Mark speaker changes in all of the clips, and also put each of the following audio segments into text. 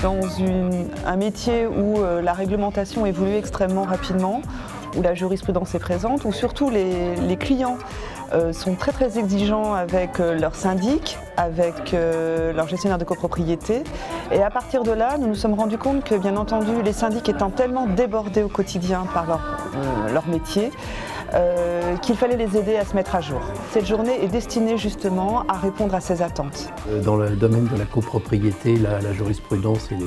Speaker 1: Dans un métier où la réglementation évolue extrêmement rapidement, où la jurisprudence est présente, où surtout les clients sont très exigeants avec leur syndic, avec leur gestionnaire de copropriété. Et à partir de là, nous nous sommes rendus compte que, bien entendu, les syndics étant tellement débordés au quotidien par leur métier, qu'il fallait les aider à se mettre à jour. Cette journée est destinée justement à répondre à ces attentes.
Speaker 2: Dans le domaine de la copropriété, la jurisprudence et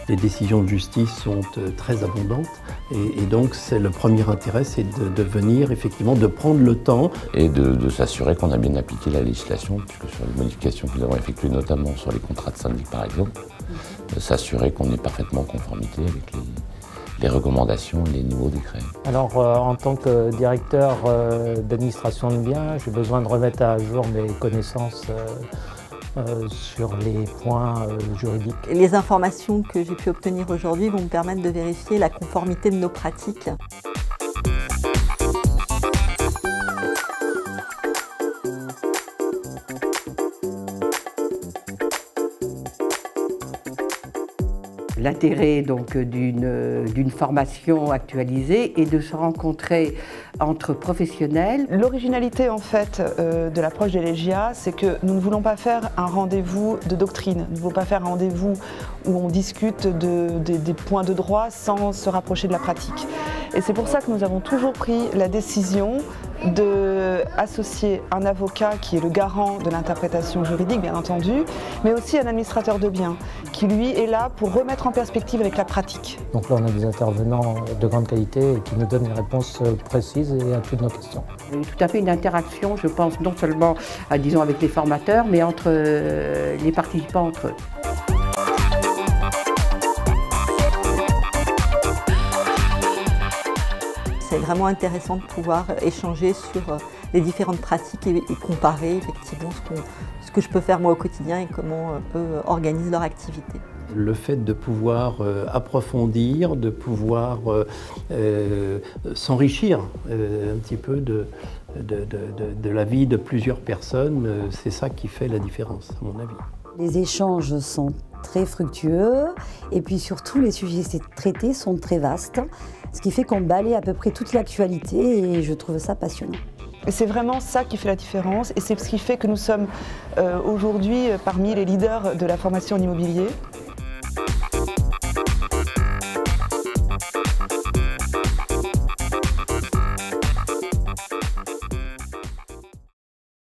Speaker 2: les décisions de justice sont très abondantes et donc le premier intérêt, c'est de venir effectivement, de prendre le temps.
Speaker 3: Et de s'assurer qu'on a bien appliqué la législation, puisque sur les modifications que nous avons effectuées, notamment sur les contrats de syndic par exemple, de s'assurer qu'on est parfaitement en conformité avec les recommandations et les niveaux décrets.
Speaker 4: Alors en tant que directeur d'administration de biens, j'ai besoin de remettre à jour mes connaissances sur les points juridiques.
Speaker 5: Les informations que j'ai pu obtenir aujourd'hui vont me permettre de vérifier la conformité de nos pratiques.
Speaker 6: L'intérêt donc d'une formation actualisée est de se rencontrer entre professionnels.
Speaker 1: L'originalité en fait de l'approche des Légia, c'est que nous ne voulons pas faire un rendez-vous de doctrine, nous ne voulons pas faire un rendez-vous où on discute des points de droit sans se rapprocher de la pratique. Et c'est pour ça que nous avons toujours pris la décision d'associer un avocat qui est le garant de l'interprétation juridique, bien entendu, mais aussi un administrateur de biens, qui lui est là pour remettre en perspective avec la pratique.
Speaker 4: Donc là, on a des intervenants de grande qualité et qui nous donnent des réponses précises à toutes nos questions.
Speaker 6: Il y a eu tout à fait une interaction, je pense, non seulement, disons, avec les formateurs, mais entre les participants entre eux.
Speaker 5: C'est vraiment intéressant de pouvoir échanger sur les différentes pratiques et comparer effectivement ce que je peux faire moi au quotidien et comment eux organisent leur activité.
Speaker 2: Le fait de pouvoir approfondir, de pouvoir s'enrichir un petit peu de la vie de plusieurs personnes, c'est ça qui fait la différence, à mon avis.
Speaker 7: Les échanges sont très fructueux et puis surtout les sujets traités sont très vastes, ce qui fait qu'on balaye à peu près toute l'actualité et je trouve ça passionnant.
Speaker 1: Et c'est vraiment ça qui fait la différence et c'est ce qui fait que nous sommes aujourd'hui parmi les leaders de la formation en immobilier.